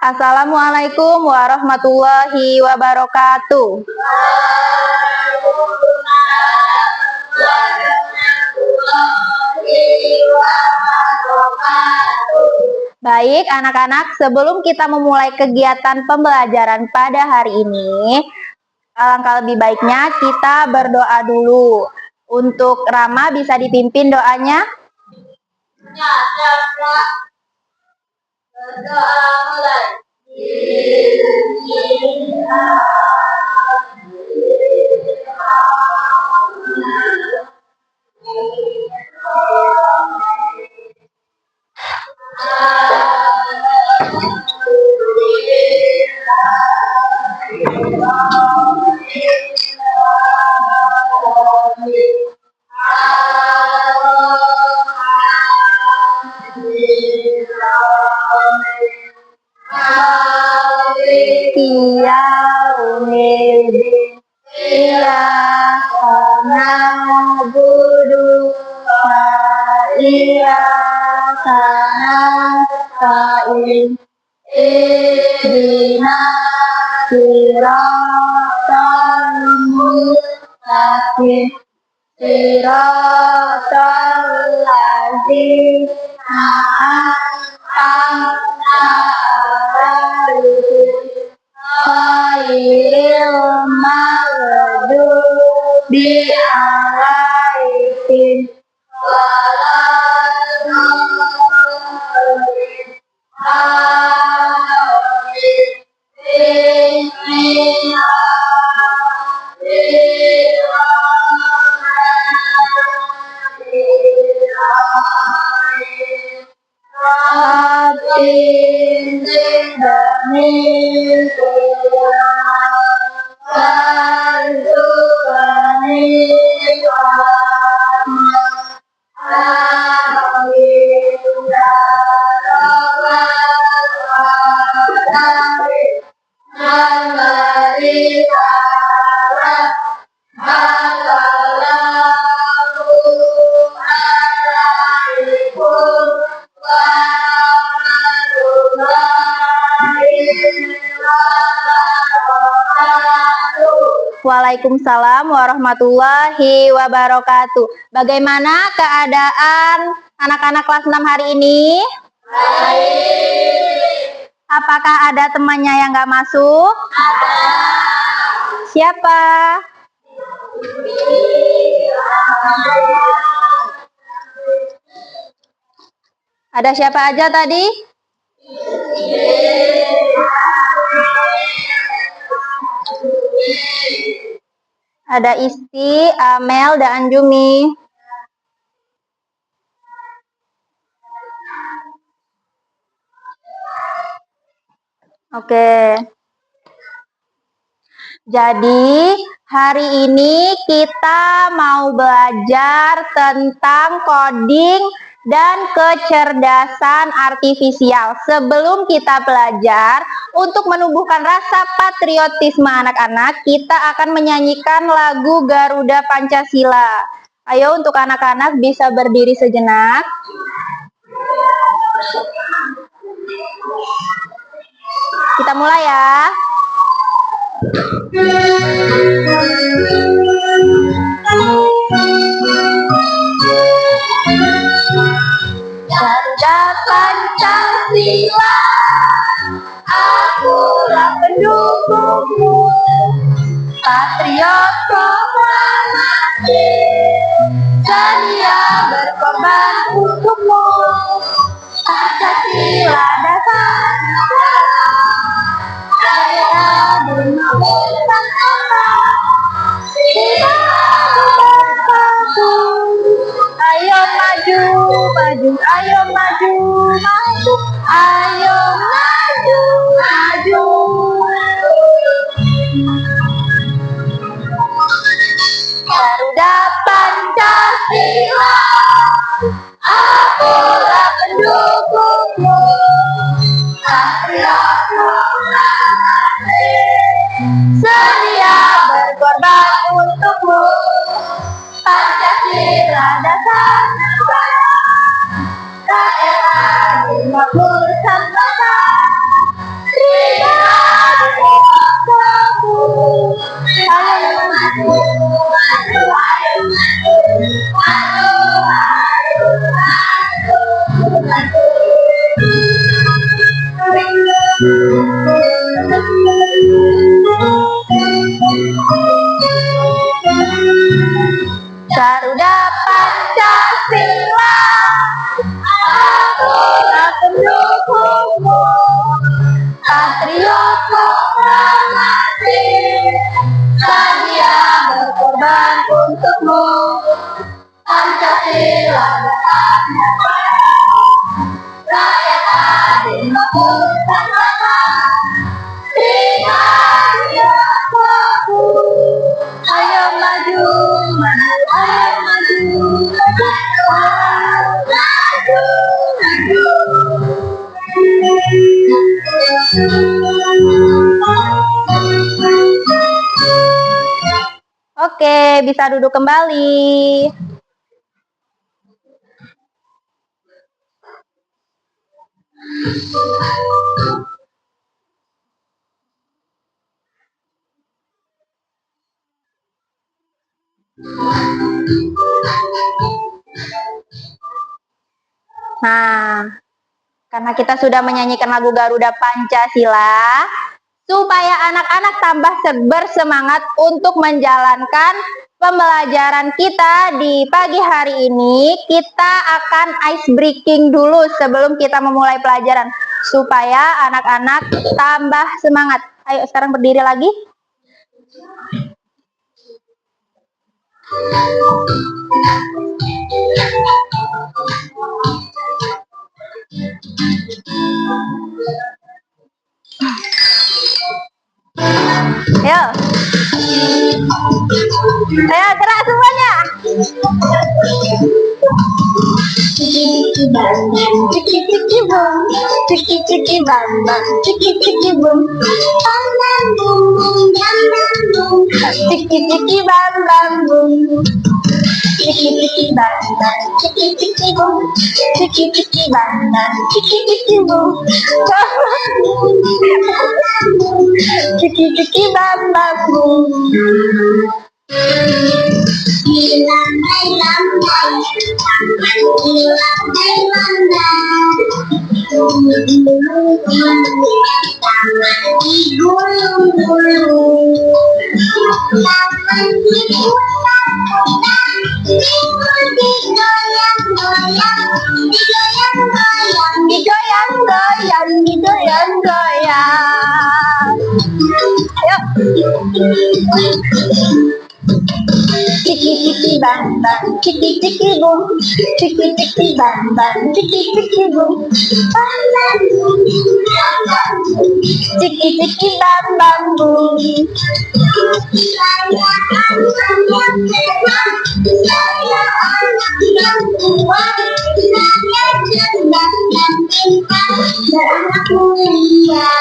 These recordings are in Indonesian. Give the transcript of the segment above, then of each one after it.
Assalamualaikum warahmatullahi wabarakatuh. Baik anak-anak, sebelum kita memulai kegiatan pembelajaran pada hari ini, alangkah lebih baiknya kita berdoa dulu. Untuk Rama bisa dipimpin doanya? Berdoa mulai. Waalaikumsalam warahmatullahi wabarakatuh. Bagaimana keadaan anak-anak kelas 6 hari ini? Baik. Apakah ada temannya yang nggak masuk? Ada. Siapa? Ada siapa aja tadi? Ada Isti, Amel, dan Anjumi. Oke. Jadi, hari ini kita mau belajar tentang coding dan kecerdasan artifisial. Sebelum kita belajar, untuk menumbuhkan rasa patriotisme anak-anak, kita akan menyanyikan lagu Garuda Pancasila. Ayo untuk anak-anak bisa berdiri sejenak. Kita mulai ya. Garuda Pancasila, akulah pendukungmu, patriot proklamasi, sedia berkorban untukmu. Pancasila dasar negara, saya dimampukan apa? Kita bersatu. Ayo maju, maju, ayo maju, maju, ayo maju, maju. Garuda Pancasila, akulah pendukungmu, patriot proklamasi, sedia berkorban untukmu. Pancasila dasar negara, daerah 50 Nusantara, Garuda Pancasila, aku pendukungmu, patriot proklamasi, sedia berkorban untukmu. Pancasila besarnya rakyat adil makmur dan makmur. Ayo maju, maju, ayo maju, maju, maju. Oke, bisa duduk kembali. Nah, karena kita sudah menyanyikan lagu Garuda Pancasila, supaya anak-anak tambah bersemangat untuk menjalankan pembelajaran kita di pagi hari ini, kita akan ice breaking dulu sebelum kita memulai pelajaran, supaya anak-anak tambah semangat. Ayo sekarang berdiri lagi. Ayo. Ayo gerak semuanya. Ciki bam bam, ciki ciki bum, ciki ciki bam bam, ciki ciki bum, bam bam bum bum, bam bam bum, ciki ciki bam bam bum, ciki ciki bam bam, ciki ciki bum, ciki ciki bam bam, ciki ciki bum, ciki ciki bam bam bum. Lambai lambai, lambai lambai, digulung-gulung, taman diputar-putar, digoyang-goyang, digoyang-goyang, digoyang-goyang, digoyang-goyang. Ayo. Ciki ciki bam bam, ciki ciki bum, ciki ciki bam bam, ciki ciki bum, bam bam bum, bam bam bum, ciki ciki bam bam bum. Saya anak yang cerdas, saya anak yang kuat, saya cerdas dan pintar, beranak mulia.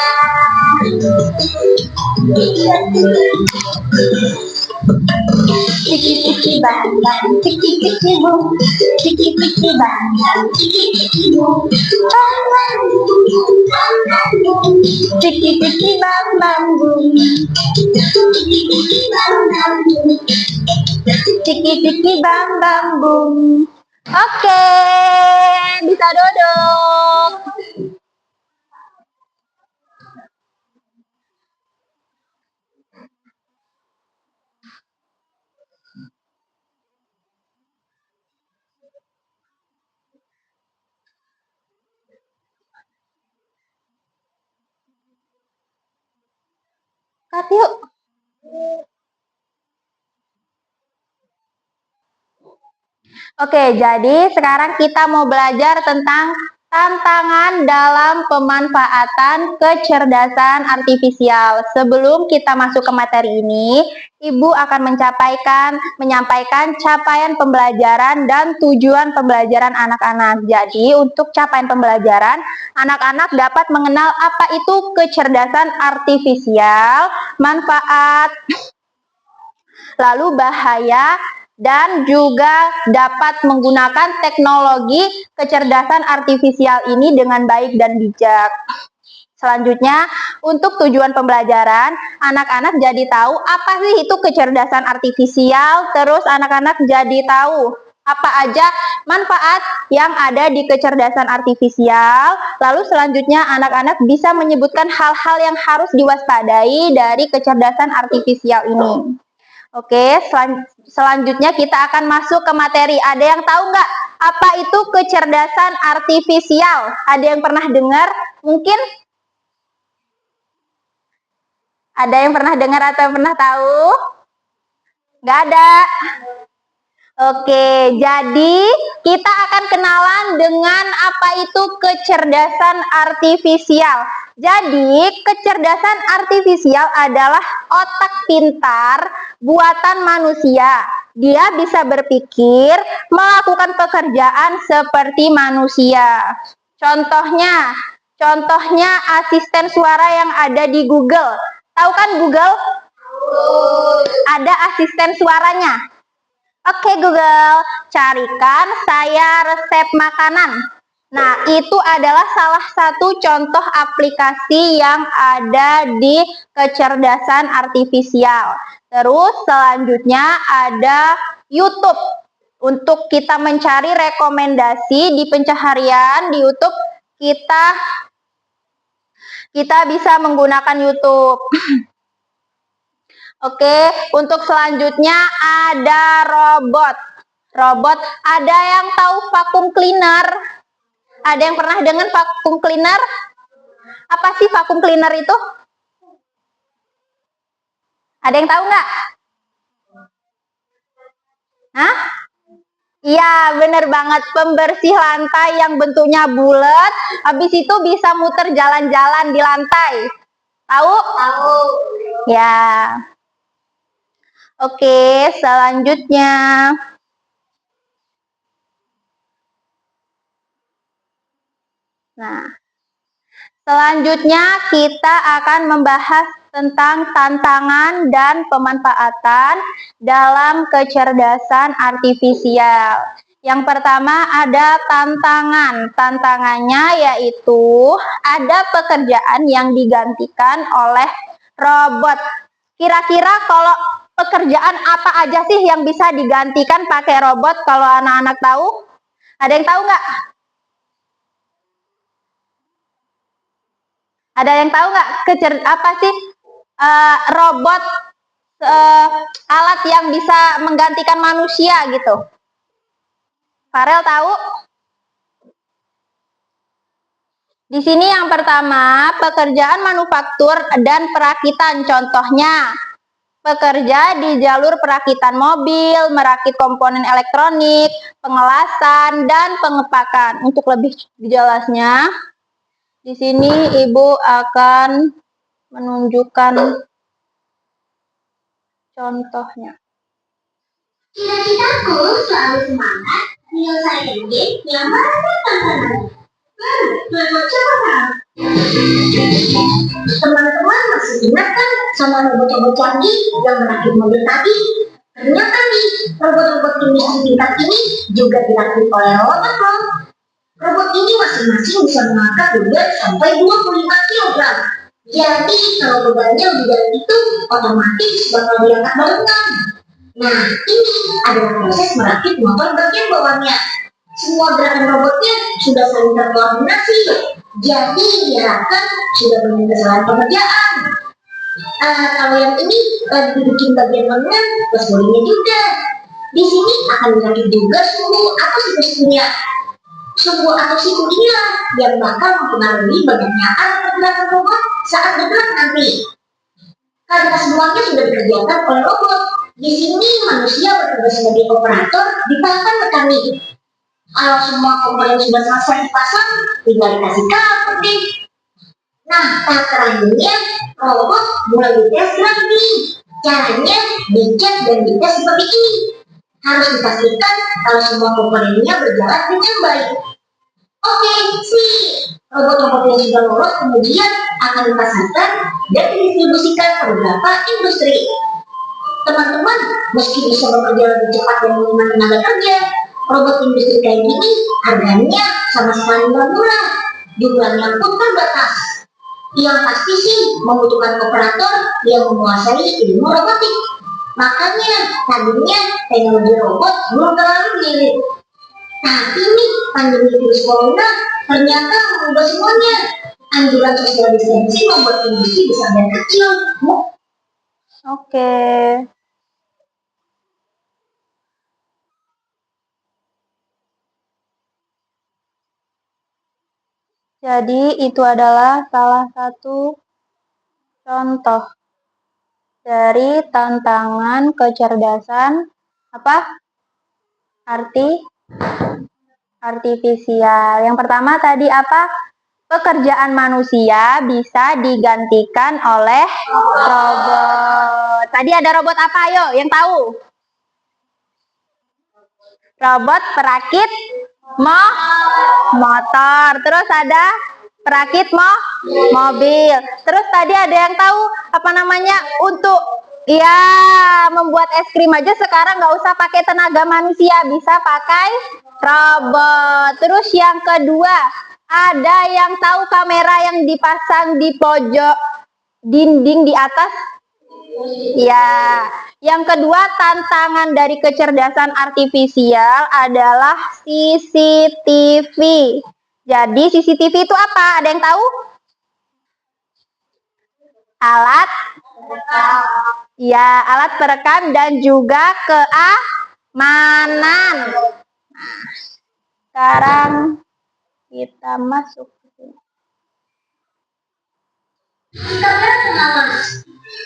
Ciki ciki bam bam, ciki ciki bum, ciki ciki bam bam, ciki ciki bum, bam bam bum, bam bam bum, ciki ciki bam bam bum, ciki ciki bam bam bum, ciki ciki bam bam bum. Oke, bisa duduk. Kat yuk. Oke, jadi sekarang kita mau belajar tentang tantangan dalam pemanfaatan kecerdasan artifisial. Sebelum kita masuk ke materi ini, Ibu akan menyampaikan capaian pembelajaran dan tujuan pembelajaran anak-anak. Jadi, untuk capaian pembelajaran, anak-anak dapat mengenal apa itu kecerdasan artifisial, manfaat, lalu bahaya, dan juga dapat menggunakan teknologi kecerdasan artifisial ini dengan baik dan bijak. Selanjutnya, untuk tujuan pembelajaran, anak-anak jadi tahu apa sih itu kecerdasan artifisial, terus anak-anak jadi tahu apa aja manfaat yang ada di kecerdasan artifisial. Lalu selanjutnya anak-anak bisa menyebutkan hal-hal yang harus diwaspadai dari kecerdasan artifisial ini. Oke, selanjutnya kita akan masuk ke materi. Ada yang tahu nggak apa itu kecerdasan artifisial? Ada yang pernah dengar? Mungkin? Ada yang pernah dengar atau yang pernah tahu? Nggak ada. Oke, jadi kita akan kenalan dengan apa itu kecerdasan artifisial. Jadi, kecerdasan artifisial adalah otak pintar buatan manusia. Dia bisa berpikir, melakukan pekerjaan seperti manusia. Contohnya asisten suara yang ada di Google. Tahu kan Google? Ada asisten suaranya. Oke Google, carikan saya resep makanan. Nah, itu adalah salah satu contoh aplikasi yang ada di kecerdasan artifisial. Terus selanjutnya ada YouTube. Untuk kita mencari rekomendasi di pencaharian di YouTube, kita bisa menggunakan YouTube. Oke, untuk selanjutnya ada robot. Ada yang tahu vacuum cleaner? Ada yang pernah dengar vacuum cleaner? Apa sih vacuum cleaner itu? Ada yang tahu nggak? Hah? Iya, bener banget. Pembersih lantai yang bentuknya bulat, habis itu bisa muter jalan-jalan di lantai. Tahu? Tahu. Ya. Oke, selanjutnya. Nah, selanjutnya kita akan membahas tentang tantangan dan pemanfaatan dalam kecerdasan artifisial. Yang pertama ada tantangan. Tantangannya yaitu ada pekerjaan yang digantikan oleh robot. Kira-kira kalau pekerjaan apa aja sih yang bisa digantikan pakai robot kalau anak-anak tahu? Ada yang tahu nggak? Ada yang tahu nggak apa sih robot alat yang bisa menggantikan manusia gitu? Farel tahu? Di sini yang pertama, pekerjaan manufaktur dan perakitan. Contohnya, bekerja di jalur perakitan mobil, merakit komponen elektronik, pengelasan, dan pengepakan. Untuk lebih jelasnya, di sini Ibu akan menunjukkan contohnya. Cita-citaku selalu semangat menyelesaikan game yang mana tantangannya. Teman-teman masih ingat kan sama robot-robot canggih yang merakit mobil tadi? Ternyata nih, robot-robot industri tingkat ini juga dirakit oleh robot loh. Robot ini masing-masing bisa mengangkat beban sampai 25 kg. Jadi kalau bebannya lebih dari itu, otomatis bakal diangkat barengan. Nah, ini adalah proses merakit motor bagian bawahnya. Semua gerakan robotnya sudah saling terkoordinasi, jadi diharapkan sudah banyak kesalahan pengerjaan. Kalau yang ini lagi bikin bagian lengan, plus bodinya juga. Di sini akan dirakit juga suhu atau siku-sikunya. Suhu atau siku inilah yang bakal mempengaruhi banyaknya arah pergerakan robot saat bergerak nanti. Karena semuanya sudah dikerjakan oleh robot, di sini manusia bertugas sebagai operator di tahapan mekanik. Kalau semua komponen sudah selesai dipasang, tinggal dikasih kabel deh. Nah, tahap terakhirnya robot mulai dites lagi. Caranya dicek dan dites seperti ini. Harus dipastikan kalau semua komponennya berjalan dengan baik. Oke, sih. Robot-robot yang sudah lolos kemudian akan dipasarkan dan didistribusikan ke beberapa industri. Teman-teman, meski bisa bekerja lebih cepat dan menghemat tenaga kerja, robot industri kayak gini harganya sama sekali nggak murah, jumlahnya pun terbatas. Yang pasti sih membutuhkan operator yang menguasai ilmu robotik. Makanya tadinya teknologi robot belum terlalu mirip. Tapi nih pandemi virus corona ternyata mengubah semuanya. Anjuran social distancing membuat industri besar dan kecil. Oke. Jadi itu adalah salah satu contoh dari tantangan kecerdasan artifisial. Yang pertama tadi apa? Pekerjaan manusia bisa digantikan oleh robot. Tadi ada robot apa? Ayo, yang tahu? Robot perakit motor. Terus ada perakit mobil. Terus tadi ada yang tahu apa namanya untuk membuat es krim aja sekarang nggak usah pakai tenaga manusia, bisa pakai robot. Terus yang kedua, ada yang tahu kamera yang dipasang di pojok dinding di atas? Ya, yang kedua tantangan dari kecerdasan artifisial adalah CCTV. Jadi CCTV itu apa? Ada yang tahu? Alat perekam dan juga keamanan. Nah, sekarang kita masuk ke sini.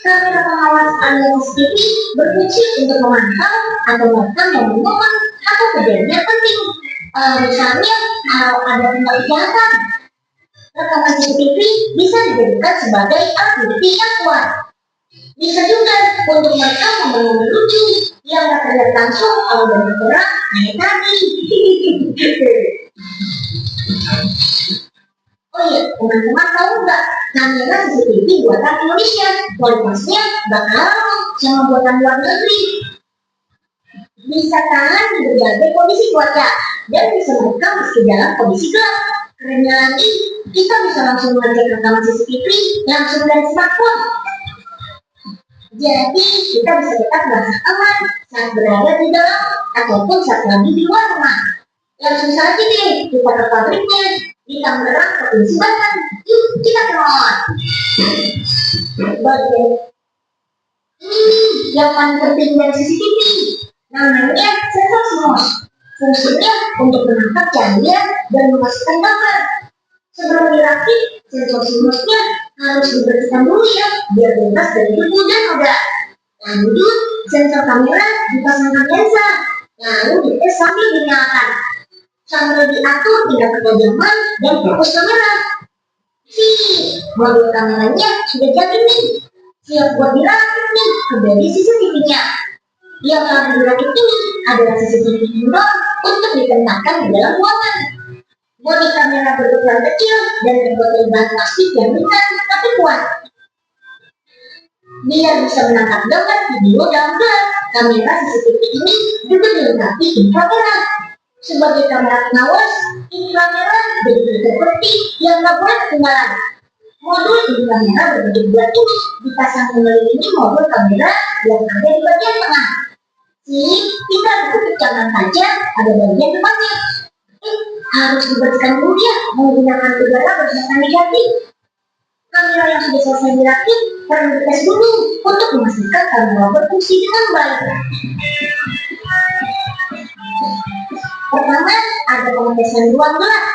Kamera pengawas alias CCTV berfungsi untuk memantau atau merekam momen atau kejadian penting. Misalnya kalau ada tindak kejahatan, rekaman CCTV bisa dijadikan sebagai alat bukti yang kuat. Bisa juga untuk merekam momen-momen lucu yang tak terlihat langsung oleh banyak orang kayak tadi. Oh iya, teman-teman tahu nggak? Kamera CCTV buatan Indonesia, kualitasnya bakal sama buatan luar negeri. Bisa tahan di berbagai kondisi cuaca dan bisa merekam meski dalam kondisi gelap. Kerennya lagi, kita bisa langsung mengecek rekaman CCTV langsung dari smartphone. Jadi kita bisa tetap merasa aman saat berada di dalam ataupun saat lagi di luar rumah. Langsung saja deh kita ke pabriknya di Tangerang, Provinsi Banten. Yuk kita keluar. Bagian ini yang paling penting dari CCTV, namanya sensor CMOS. Fungsinya untuk menangkap cahaya dan menghasilkan gambar. Sebelum dirakit, sensor CMOS-nya harus dibersihkan dulu ya, biar bebas dari debu dan noda. Lanjut, sensor kamera dipasangkan lensa, lalu dites sambil dinyalakan. Sambil diatur tingkat ketajaman dan fokus kamera. Modul kameranya sudah jadi nih, siap buat dirakit nih ke bagian CCTV-nya. Yang akan dirakit ini adalah CCTV indoor untuk ditempatkan di dalam ruangan. Bodi kamera berukuran kecil dan terbuat dari bahan plastik yang ringan tapi kuat. Biar bisa menangkap gambar video dalam gelap, kamera CCTV ini juga dilengkapi inframerah. Sebagai kamera pengawas, inframerah begitu penting yang tak boleh ketinggalan. Modul inframerah berbentuk bulat ini dipasang mengelilingi modul kamera yang ada di bagian tengah. Kita butuh kencangkan saja ada bagian depannya. Harus dibersihkan dulu ya menggunakan udara bermuatan negatif. Kamera yang sudah selesai dirakit perlu dites dulu untuk memastikan kamera berfungsi dengan baik. Pertama, ada pengetesan ruang gelap.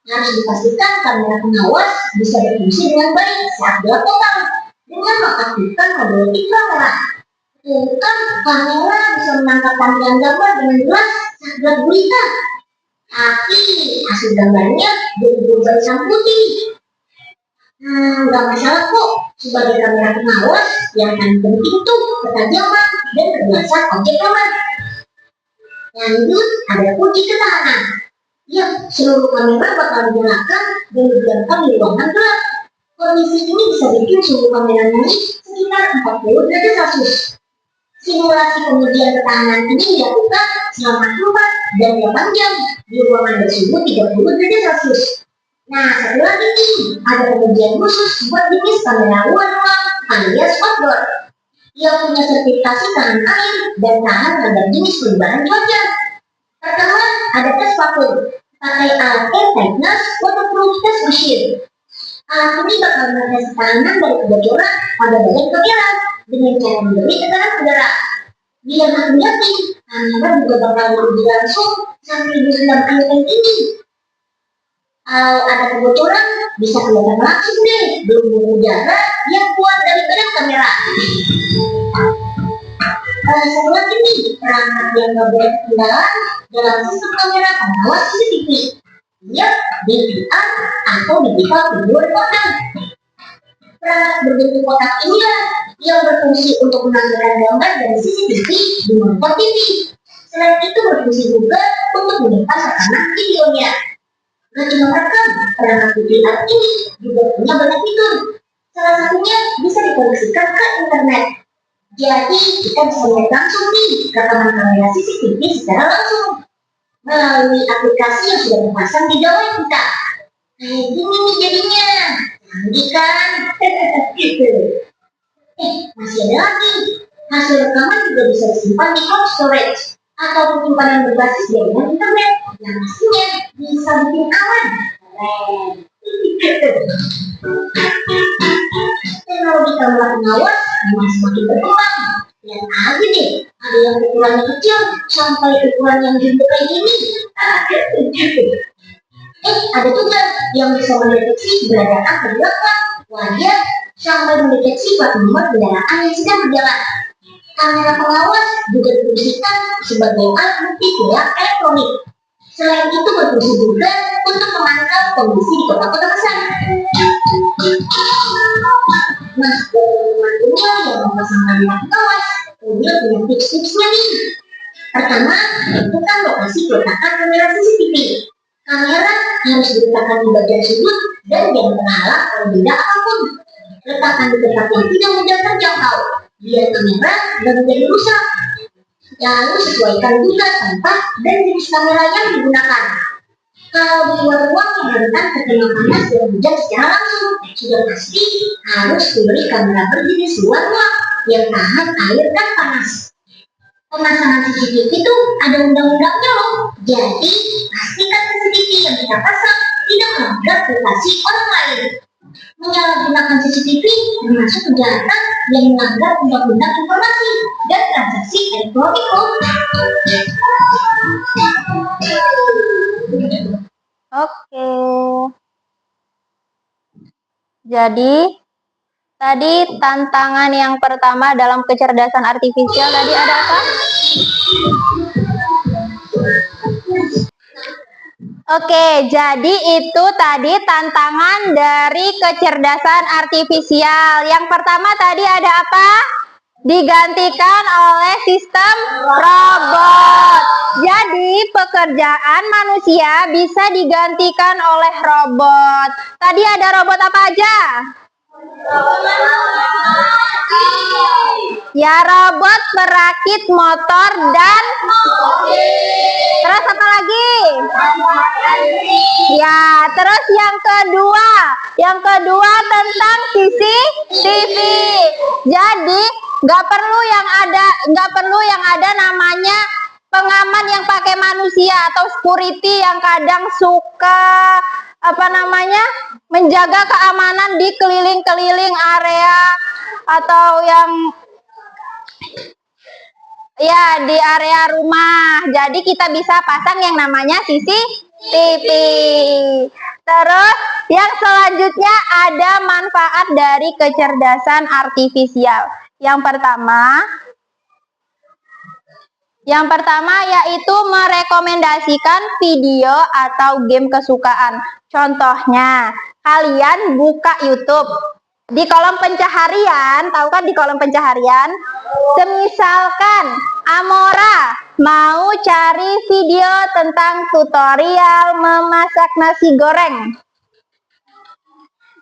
Harus dipastikan kamera pengawas bisa berfungsi dengan baik saat gelap total dengan mengaktifkan modul inframerah. Kamera bisa menangkap tampilan gambar dengan jelas saat gelap gulita. Tapi hasil gambarnya jadi berubah hitam putih. Gak masalah kok. Sebagai kamera pengawas yang paling penting tuh ketajaman dan kebiasaan objek kamera. Lanjut, ada kunci ketahanan. Ya, seluruh kamera bakal digunakan dan didiamkan di ruangan gelap. Kondisi ini bisa bikin suhu kamera naik sekitar 40 derajat Celcius. Simulasi pengujian ketahanan ini dilakukan selama 4 dan 8 jam di ruangan bersuhu 30 derajat Celcius. Nah, satu lagi nih, ada pengujian khusus buat jenis kamera luar ruang alias outdoor. yang punya sertifikasi tahan air dan tahan terhadap jenis perubahan cuaca. Pertama, ada tes vakum. Pakai alat tightness waterproof test machine. Alat ini bakal mengetes ketahanan dari kebocoran pada bagian kamera dengan cara memberi tekanan udara. Biar makin yakin, kamera juga bakal beruji langsung sambil direndam air yang tinggi. Kalau ada kebocoran, bisa kelihatan langsung deh belum udara yang keluar dari badan kamera. Satu lagi nih, perangkat yang memberi kendala dalam sistem kamera pengawas CCTV. Yap, DVR atau Digital Video Recorder. Perangkat berbentuk kotak inilah yang berfungsi untuk menampilkan gambar dari CCTV di monitor TV. Selain itu berfungsi juga untuk menyimpan rekaman videonya. Gak cuma merekam, perangkat DVR ini juga punya banyak fitur. Salah satunya bisa dikoneksikan ke internet. Jadi kita bisa melihat langsung nih rekaman kamera CCTV secara langsung melalui aplikasi yang sudah terpasang di gawai kita. Kayak gini nih jadinya, canggih kan? Gitu. Masih ada lagi. Hasil rekaman juga bisa disimpan di cloud storage atau penyimpanan berbasis jaringan internet yang pastinya bisa bikin aman. Teknologi kamera pengawas memang semakin berkembang. Lihat aja deh, ada yang ukurannya kecil sampai ukuran yang gede kayak gini. Ada juga yang bisa mendeteksi keberadaan pergerakan wajah sampai mendeteksi plat nomor kendaraan yang sedang berjalan. Kamera pengawas juga difungsikan sebagai alat bukti tilang elektronik. Selain itu berfungsi juga untuk memantau kondisi di kota-kota besar. Nah, teman-teman yang memasang kamera pengawas, Google punya tips-tipsnya nih. Pertama, tentukan lokasi peletakan kamera CCTV. Kamera harus diletakkan di bagian sudut dan jangan terhalang oleh benda apapun. Letakkan di tempat yang tidak mudah terjangkau, biar kamera tidak menjadi rusak. Lalu sesuaikan juga tempat dan jenis kamera yang digunakan. Kalau di luar ruang yang rentan terkena panas dan hujan secara langsung, sudah pasti harus pilih kamera berjenis luar ruang yang tahan air dan panas. Pemasangan CCTV itu ada undang-undangnya loh, jadi pastikan CCTV yang kita pasang tidak melanggar privasi orang lain. Menyalahgunakan CCTV termasuk kejahatan yang melanggar undang-undang informasi dan transaksi elektronik loh. Oke. Jadi, tadi tantangan yang pertama dalam kecerdasan artifisial tadi ada apa? Oke, jadi itu tadi tantangan dari kecerdasan artifisial. Yang pertama tadi ada apa? Digantikan oleh sistem robot. Jadi pekerjaan manusia bisa digantikan oleh robot. Tadi ada robot apa aja? Ya, robot perakit motor dan terus apa lagi? Ya, terus yang kedua tentang CCTV. Jadi nggak perlu yang ada namanya pengaman yang pakai manusia atau security yang kadang suka menjaga keamanan di keliling-keliling area atau yang ya di area rumah. Jadi kita bisa pasang yang namanya CCTV. Terus yang selanjutnya ada manfaat dari kecerdasan artifisial. Yang pertama yaitu merekomendasikan video atau game kesukaan. Contohnya, kalian buka YouTube. Di kolom pencaharian, tahu kan di kolom pencaharian? Semisalkan Amora mau cari video tentang tutorial memasak nasi goreng.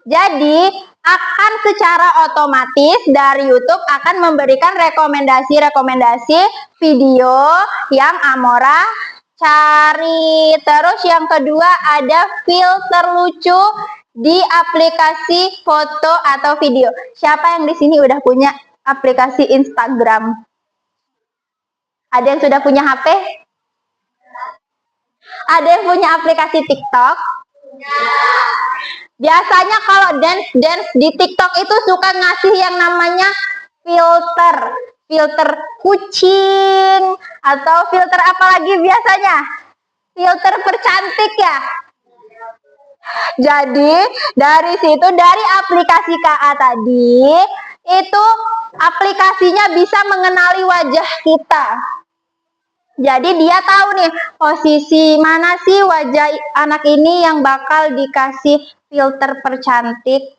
Jadi, akan secara otomatis dari YouTube akan memberikan rekomendasi video yang Amora cari. Terus yang kedua ada filter lucu di aplikasi foto atau video. Siapa yang di sini udah punya aplikasi Instagram? Ada yang sudah punya HP? Ada yang punya aplikasi TikTok? Biasanya kalau dance di TikTok itu suka ngasih yang namanya filter kucing atau filter apa lagi biasanya? Filter percantik ya. Jadi dari situ, dari aplikasi KA tadi, itu aplikasinya bisa mengenali wajah kita. Jadi dia tahu nih posisi mana sih wajah anak ini yang bakal dikasih filter percantik.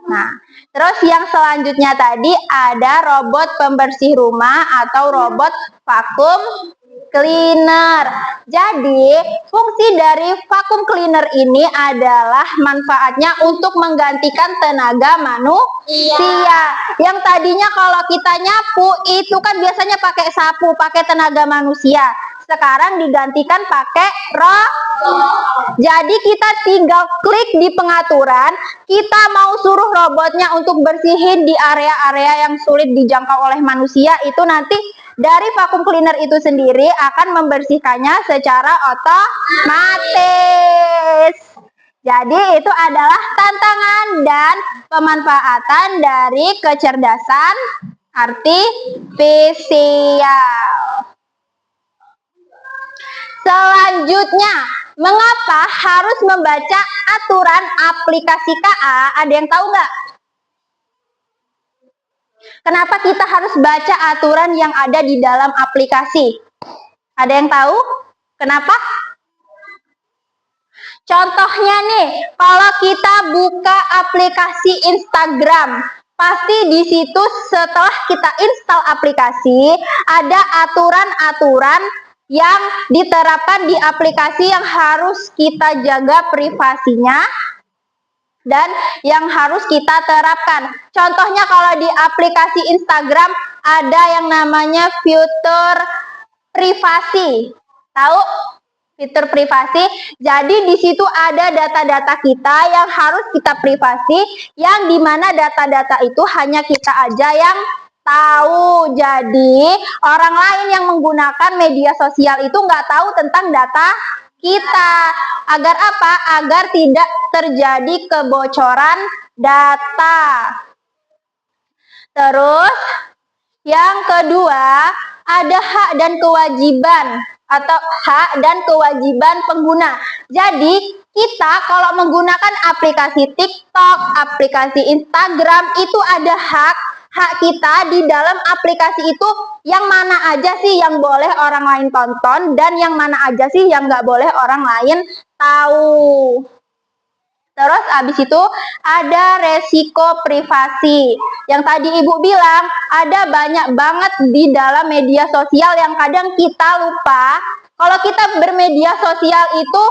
Nah, terus yang selanjutnya tadi ada robot pembersih rumah atau robot vacuum cleaner. Jadi, fungsi dari vacuum cleaner ini adalah manfaatnya untuk menggantikan tenaga manusia. Yang tadinya kalau kita nyapu itu kan biasanya pakai sapu, pakai tenaga manusia. Sekarang digantikan pakai robot. Jadi kita tinggal klik di pengaturan, kita mau suruh robotnya untuk bersihin di area-area yang sulit dijangkau oleh manusia, itu nanti dari vacuum cleaner itu sendiri akan membersihkannya secara otomatis. Jadi itu adalah tantangan dan pemanfaatan dari kecerdasan artifisial. Selanjutnya, mengapa harus membaca aturan aplikasi KA? Ada yang tahu nggak? Kenapa kita harus baca aturan yang ada di dalam aplikasi? Ada yang tahu? Kenapa? Contohnya nih, kalau kita buka aplikasi Instagram, pasti di situ setelah kita install aplikasi, ada aturan-aturan yang diterapkan di aplikasi yang harus kita jaga privasinya dan yang harus kita terapkan. Contohnya kalau di aplikasi Instagram ada yang namanya fitur privasi. Tahu? Fitur privasi. Jadi di situ ada data-data kita yang harus kita privasi, yang dimana data-data itu hanya kita aja yang tahu. Jadi orang lain yang menggunakan media sosial itu nggak tahu tentang data kita. Agar apa? Agar tidak terjadi kebocoran data. Terus yang kedua, ada hak dan kewajiban atau hak dan kewajiban pengguna. Jadi kita kalau menggunakan aplikasi TikTok, aplikasi Instagram, itu ada hak kita di dalam aplikasi itu, yang mana aja sih yang boleh orang lain tonton dan yang mana aja sih yang nggak boleh orang lain tahu. Terus abis itu ada resiko privasi. Yang tadi Ibu bilang, ada banyak banget di dalam media sosial yang kadang kita lupa. Kalau kita bermedia sosial itu,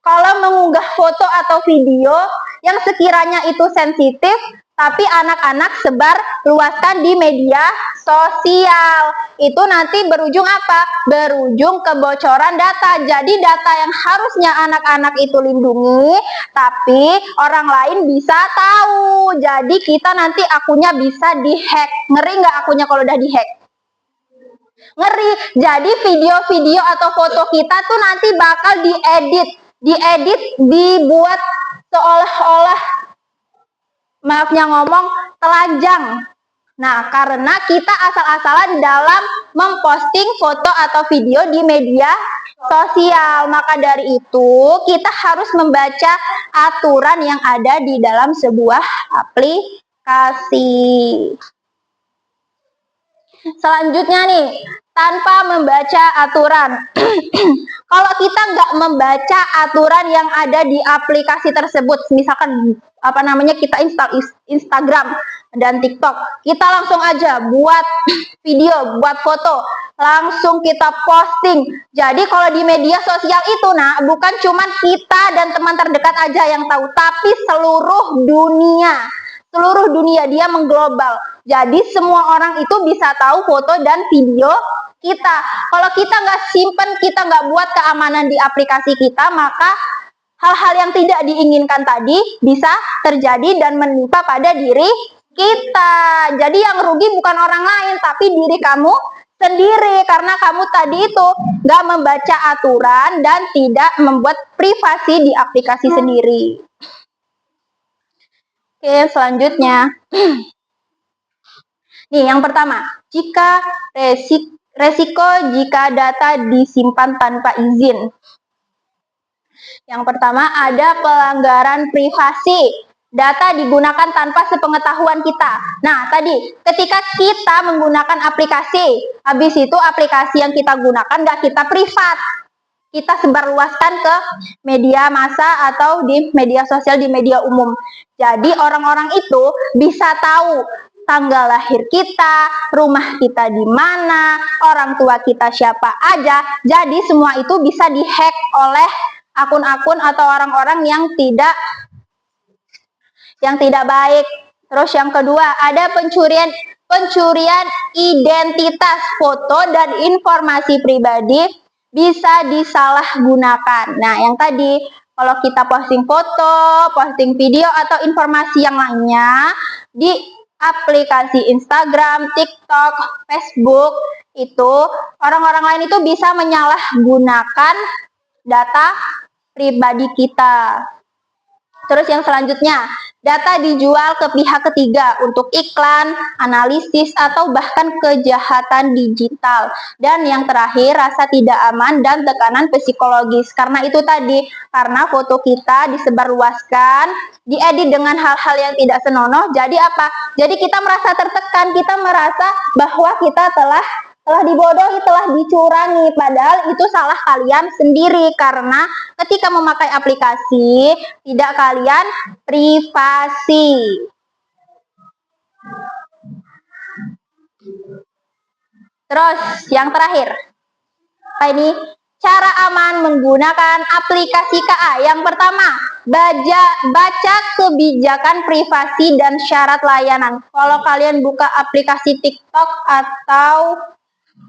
kalau mengunggah foto atau video yang sekiranya itu sensitif, tapi anak-anak sebar luaskan di media sosial, itu nanti berujung apa? Berujung kebocoran data. Jadi data yang harusnya anak-anak itu lindungi, tapi orang lain bisa tahu. Jadi kita nanti akunnya bisa dihack. Ngeri nggak akunnya kalau udah dihack? Ngeri. Jadi video-video atau foto kita tuh nanti bakal dibuat seolah-olah, maafnya ngomong, telanjang. Nah, karena kita asal-asalan dalam memposting foto atau video di media sosial, maka dari itu kita harus membaca aturan yang ada di dalam sebuah aplikasi. Selanjutnya nih, tanpa membaca aturan. Kalau kita nggak membaca aturan yang ada di aplikasi tersebut, misalkan kita install Instagram dan TikTok, kita langsung aja buat video, buat foto, langsung kita posting. Jadi kalau di media sosial itu, bukan cuma kita dan teman terdekat aja yang tahu, tapi seluruh dunia. Seluruh dunia, dia mengglobal. Jadi semua orang itu bisa tahu foto dan video kita. Kalau kita nggak simpen, kita nggak buat keamanan di aplikasi kita, maka hal-hal yang tidak diinginkan tadi bisa terjadi dan menimpa pada diri kita. Jadi yang rugi bukan orang lain, tapi diri kamu sendiri, karena kamu tadi itu nggak membaca aturan dan tidak membuat privasi di aplikasi sendiri. Oke, selanjutnya. Nih, yang pertama, jika resiko jika data disimpan tanpa izin. Yang pertama, ada pelanggaran privasi. Data digunakan tanpa sepengetahuan kita. Nah, tadi ketika kita menggunakan aplikasi, habis itu aplikasi yang kita gunakan nggak kita privat, kita sebarluaskan ke media massa atau di media sosial, di media umum. Jadi orang-orang itu bisa tahu tanggal lahir kita, rumah kita di mana, orang tua kita siapa aja. Jadi semua itu bisa dihack oleh akun-akun atau orang-orang yang tidak baik. Terus yang kedua, ada pencurian identitas, foto dan informasi pribadi bisa disalahgunakan. Nah, yang tadi kalau kita posting foto, posting video atau informasi yang lainnya di aplikasi Instagram, TikTok, Facebook, itu orang-orang lain itu bisa menyalahgunakan data pribadi kita. Terus yang selanjutnya, data dijual ke pihak ketiga untuk iklan, analisis, atau bahkan kejahatan digital. Dan yang terakhir, rasa tidak aman dan tekanan psikologis. Karena itu tadi, karena foto kita disebarluaskan, diedit dengan hal-hal yang tidak senonoh, jadi apa? Jadi kita merasa tertekan, kita merasa bahwa kita telah dibodohi, telah dicurangi, padahal itu salah kalian sendiri, karena ketika memakai aplikasi tidak kalian privasi. Terus yang terakhir, apa ini? Cara aman menggunakan aplikasi KA. Yang pertama, baca kebijakan privasi dan syarat layanan. Kalau kalian buka aplikasi TikTok atau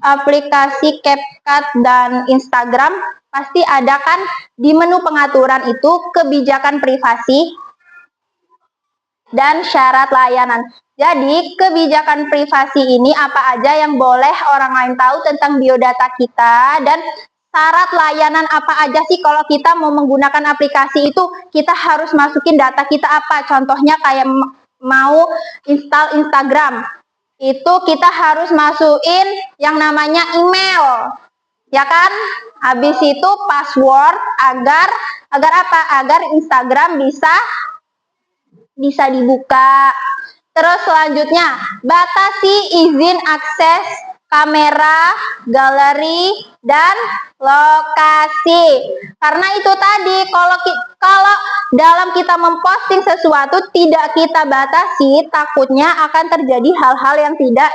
aplikasi CapCut dan Instagram, pasti ada kan di menu pengaturan itu kebijakan privasi dan syarat layanan. Jadi kebijakan privasi ini apa aja yang boleh orang lain tahu tentang biodata kita, dan syarat layanan apa aja sih kalau kita mau menggunakan aplikasi itu, kita harus masukin data kita apa. Contohnya kayak mau install Instagram, itu kita harus masukin yang namanya email, ya kan? Habis itu password agar apa? Agar Instagram bisa dibuka. Terus selanjutnya, batasi izin akses kamera, galeri, dan lokasi. Karena itu tadi, kalau dalam kita memposting sesuatu tidak kita batasi, takutnya akan terjadi hal-hal yang tidak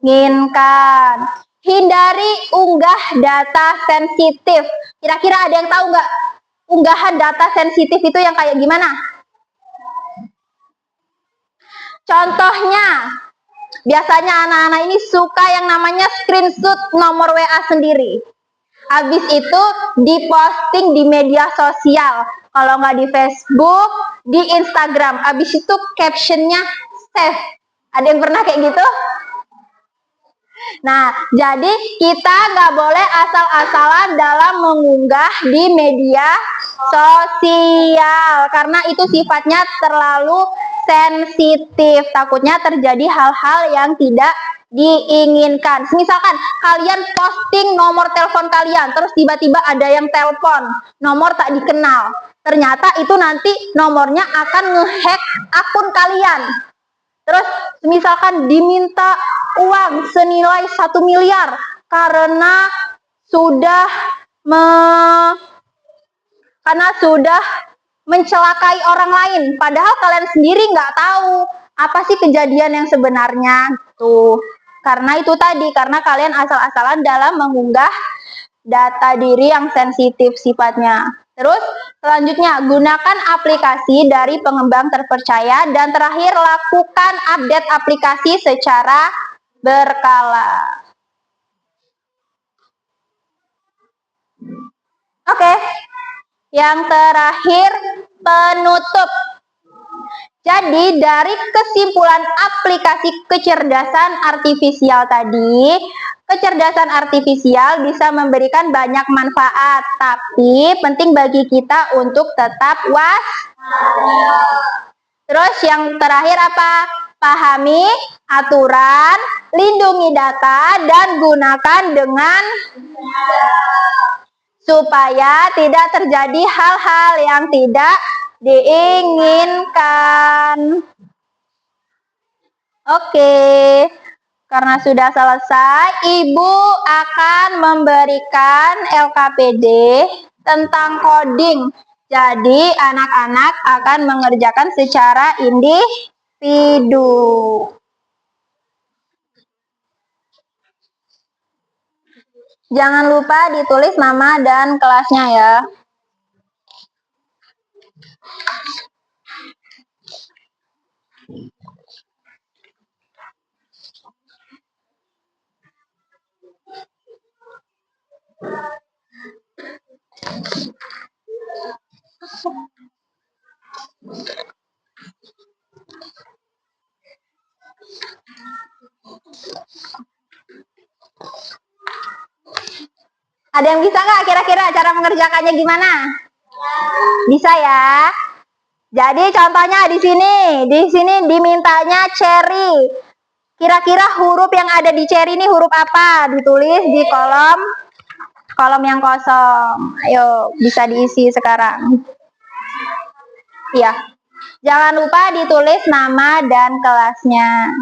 diinginkan. Hindari unggah data sensitif. Kira-kira ada yang tahu nggak unggahan data sensitif itu yang kayak gimana? Contohnya, biasanya anak-anak ini suka yang namanya screenshot nomor WA sendiri. Habis itu diposting di media sosial. Kalau nggak di Facebook, di Instagram. Habis itu captionnya save. Ada yang pernah kayak gitu? Nah, jadi kita nggak boleh asal-asalan dalam mengunggah di media sosial. Karena itu sifatnya terlalu sensitif. Takutnya terjadi hal-hal yang tidak diinginkan. Misalkan kalian posting nomor telepon kalian, terus tiba-tiba ada yang telepon, nomor tak dikenal. Ternyata itu nanti nomornya akan ngehack akun kalian. Terus misalkan diminta uang senilai 1 miliar karena sudah mencelakai orang lain, padahal kalian sendiri nggak tahu apa sih kejadian yang sebenarnya tuh. Karena itu tadi, karena kalian asal-asalan dalam mengunggah data diri yang sensitif sifatnya. Terus selanjutnya, gunakan aplikasi dari pengembang terpercaya, dan terakhir lakukan update aplikasi secara berkala. Oke. Yang terakhir, penutup. Jadi dari kesimpulan aplikasi kecerdasan artifisial tadi, kecerdasan artifisial bisa memberikan banyak manfaat, tapi penting bagi kita untuk tetap waspada. Terus yang terakhir apa? Pahami aturan, lindungi data, dan gunakan dengan supaya tidak terjadi hal-hal yang tidak diinginkan. Oke, karena sudah selesai, Ibu akan memberikan LKPD tentang coding. Jadi, anak-anak akan mengerjakan secara individu. Jangan lupa ditulis nama dan kelasnya ya. Ada yang bisa nggak kira-kira cara mengerjakannya gimana? Bisa ya. Jadi contohnya di sini dimintanya cherry. Kira-kira huruf yang ada di cherry ini huruf apa? Ditulis di kolom yang kosong. Ayo, bisa diisi sekarang. Iya. Jangan lupa ditulis nama dan kelasnya.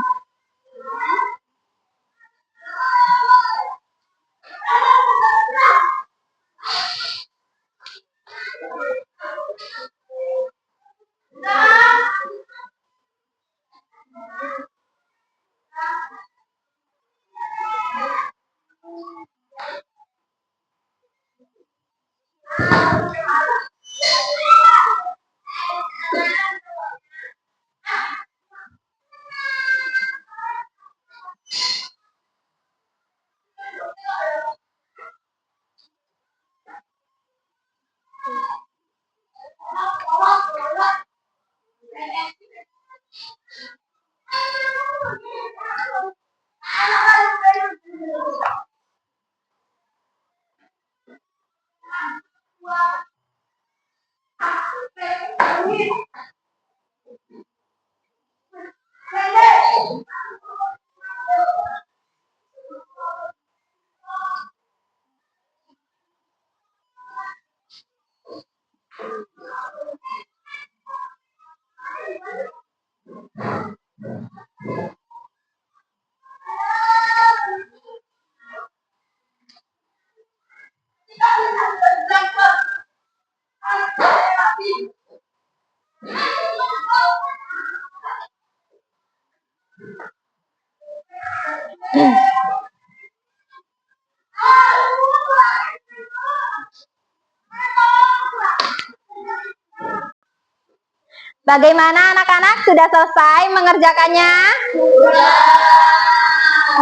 Bagaimana anak-anak? Sudah selesai mengerjakannya? Sudah.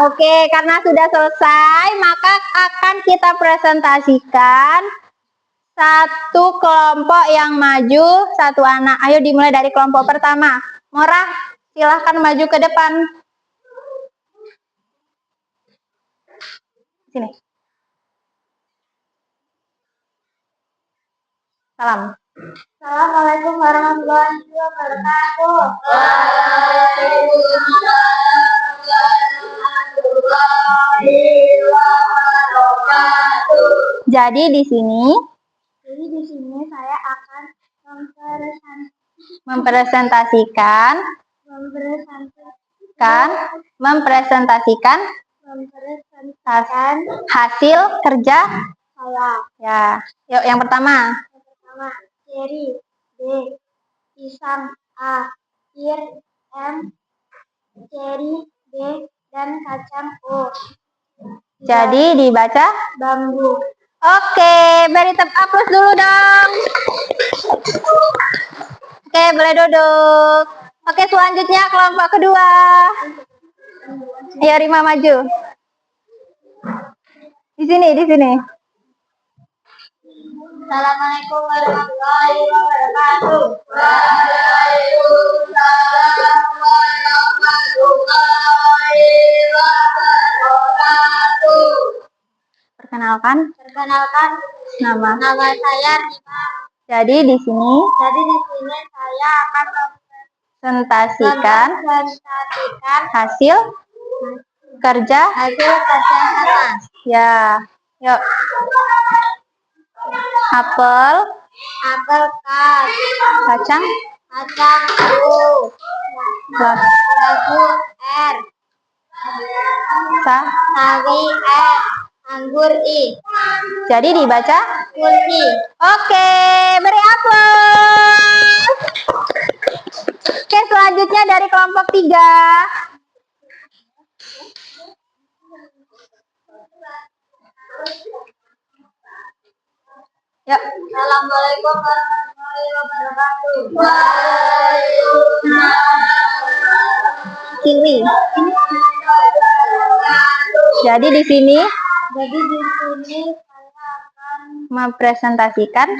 Oke, karena sudah selesai, maka akan kita presentasikan satu kelompok yang maju, satu anak. Ayo dimulai dari kelompok pertama. Morah, silahkan maju ke depan. Sini. Salam. Assalamualaikum warahmatullahi wabarakatuh. Waalaikumsalam warahmatullahi wabarakatuh. Jadi di sini saya akan mempresentasikan hasil kerja saya. Ya, yuk yang pertama. Cherry, B, pisang, A, pir, M, cherry, B, dan kacang, O. Jadi dibaca bambu. Oke, beri aplaus dulu dong. Oke, boleh duduk. Oke, selanjutnya kelompok kedua. Ayo Rima maju. Di sini. Assalamualaikum warahmatullahi wabarakatuh. Waalaikumsalam warahmatullahi wabarakatuh. Perkenalkan, nama. Nama saya Nima. Jadi di sini Saya akan presentasikan mempresentasikan hasil kerja. hasil kerja saya. Ya, yuk. Apel, Apel kas, kacang, kacang U, lagu R, sa. sawi S, anggur I, Jadi dibaca. kursi. Oke, beri aplaus. Oke, selanjutnya dari kelompok 3. Yuk. Assalamualaikum warahmatullahi wabarakatuh. Kiwi. Jadi di sini saya akan mempresentasikan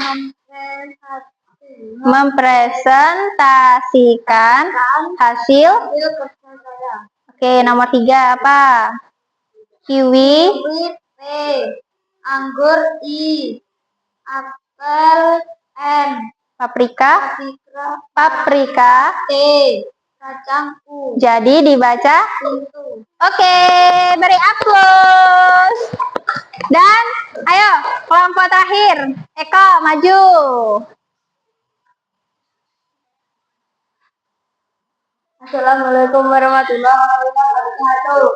hasil. hasil kerja saya. Oke, nomor 3 apa? Kiwi, P, anggur I, apel N, paprika, paprika T, kacang U. Jadi dibaca. Pintu. Oke, beri aplaus. Dan ayo kelompok terakhir. Eko, maju. Assalamualaikum warahmatullahi wabarakatuh.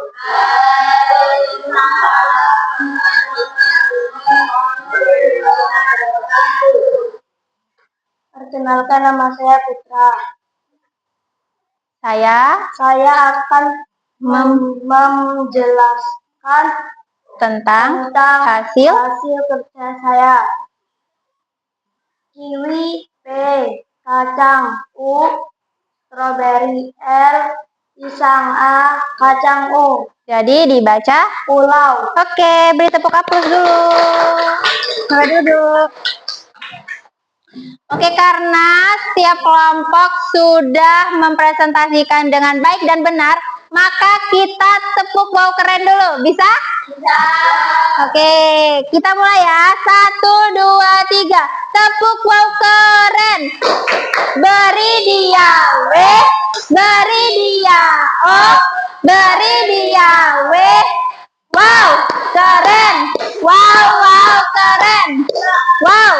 Perkenalkan, nama saya Putra. Saya akan menjelaskan tentang tentang hasil kerja saya. Kiwi P, kacang U, stroberi L, pisang A, kacang O. Jadi dibaca pulau. Oke, beri tepuk aplaus dulu. Selamat duduk. Oke, karena setiap kelompok sudah mempresentasikan dengan baik dan benar, maka kita tepuk wow keren dulu. Bisa? Bisa. Oke, kita mulai ya. 1, 2, 3. Tepuk wow keren. Beri dia W, beri dia O, beri dia W. Wow, keren. Wow, wow, keren. Wow,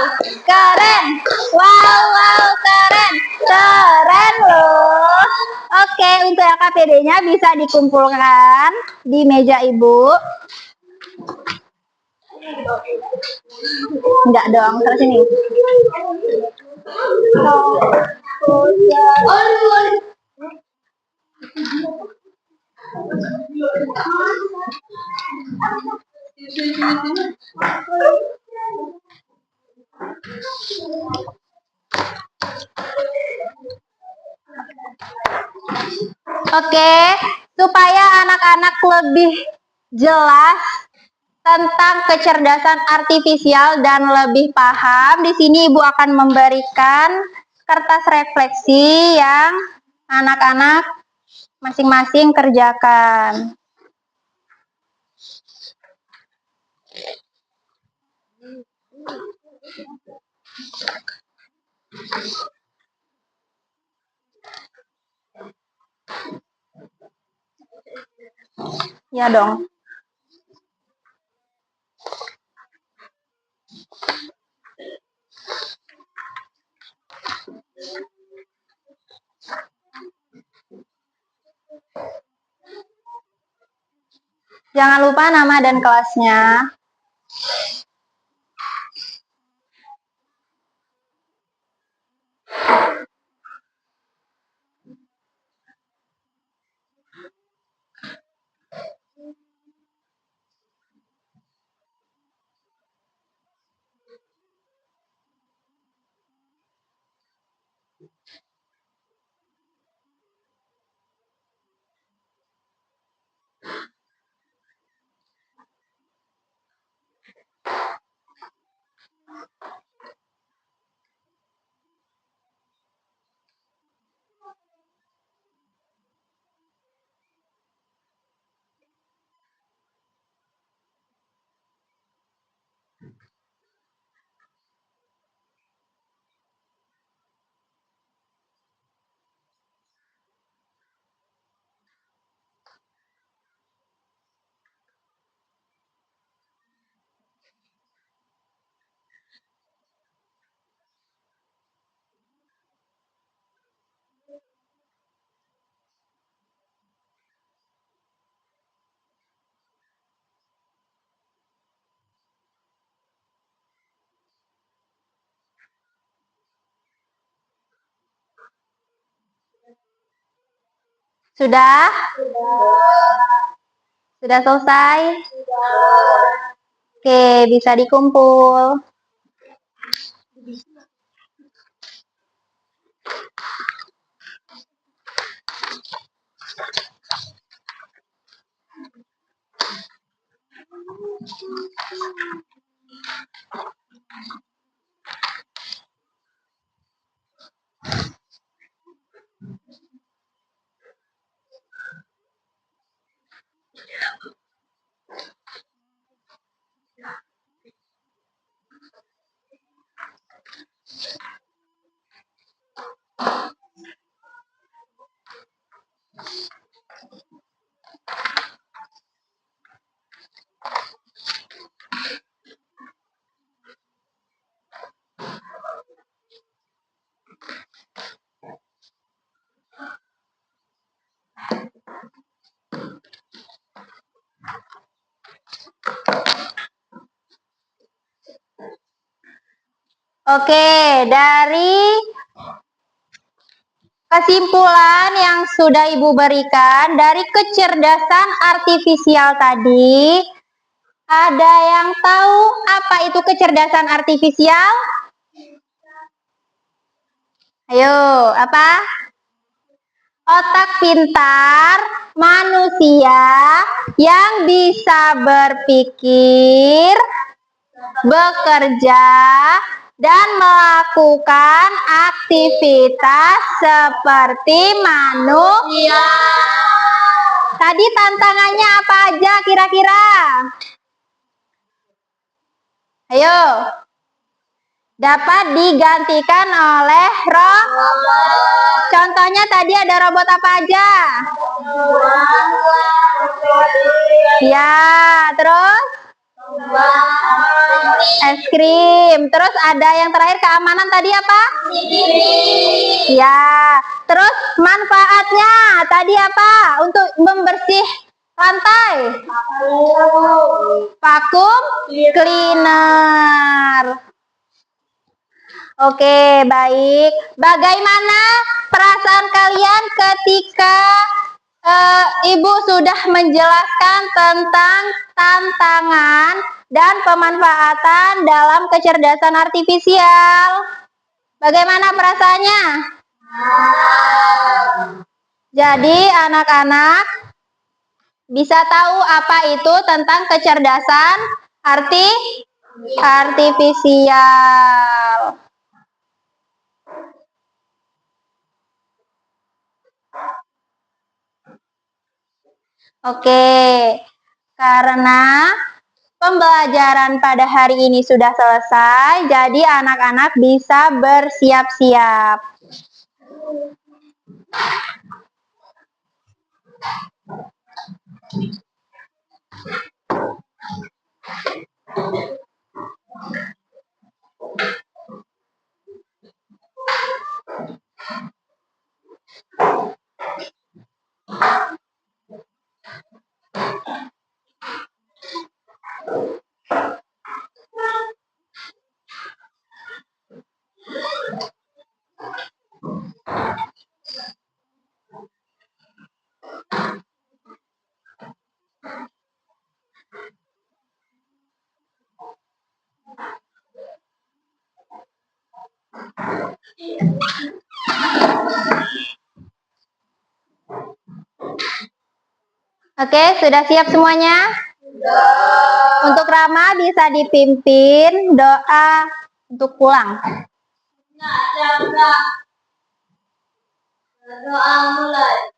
keren. Wow, wow, keren. Keren loh. Oke, untuk LKPD-nya bisa dikumpulkan di meja ibu. Enggak dong, terus ini. Oke, supaya anak-anak lebih jelas tentang kecerdasan artifisial dan lebih paham, di sini Ibu akan memberikan kertas refleksi yang anak-anak masing-masing kerjakan. Ya dong. Jangan lupa nama dan kelasnya. Sudah? Sudah selesai? Oke, bisa dikumpul. Oke, dari kesimpulan yang sudah Ibu berikan dari kecerdasan artifisial tadi, ada yang tahu apa itu kecerdasan artifisial? Ayo, apa? Otak pintar manusia yang bisa berpikir, bekerja, dan melakukan aktivitas seperti manusia. Tadi tantangannya apa aja kira-kira? Ayo. Dapat digantikan oleh robot. Contohnya tadi ada robot apa aja? Ya, terus? Es krim. Terus ada yang terakhir keamanan tadi apa? Ya. Terus manfaatnya tadi apa? Untuk membersih lantai? Vakum cleaner. Oke, baik. Bagaimana perasaan kalian ketika Ibu sudah menjelaskan tentang tantangan dan pemanfaatan dalam kecerdasan artifisial? Bagaimana perasaannya? Jadi anak-anak bisa tahu apa itu tentang kecerdasan artifisial. Oke, karena pembelajaran pada hari ini sudah selesai, jadi anak-anak bisa bersiap-siap. Oke, sudah siap semuanya? Untuk Rama bisa dipimpin doa untuk pulang. Doa mulai.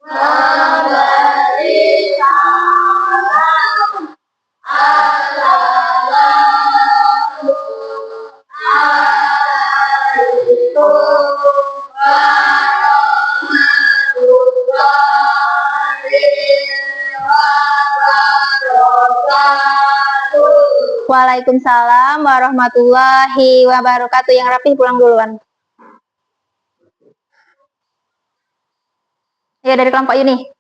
Memberi salam. Waalaikumsalam warahmatullahi wabarakatuh. Yang rapi pulang duluan. Ya, dari kelompok ini.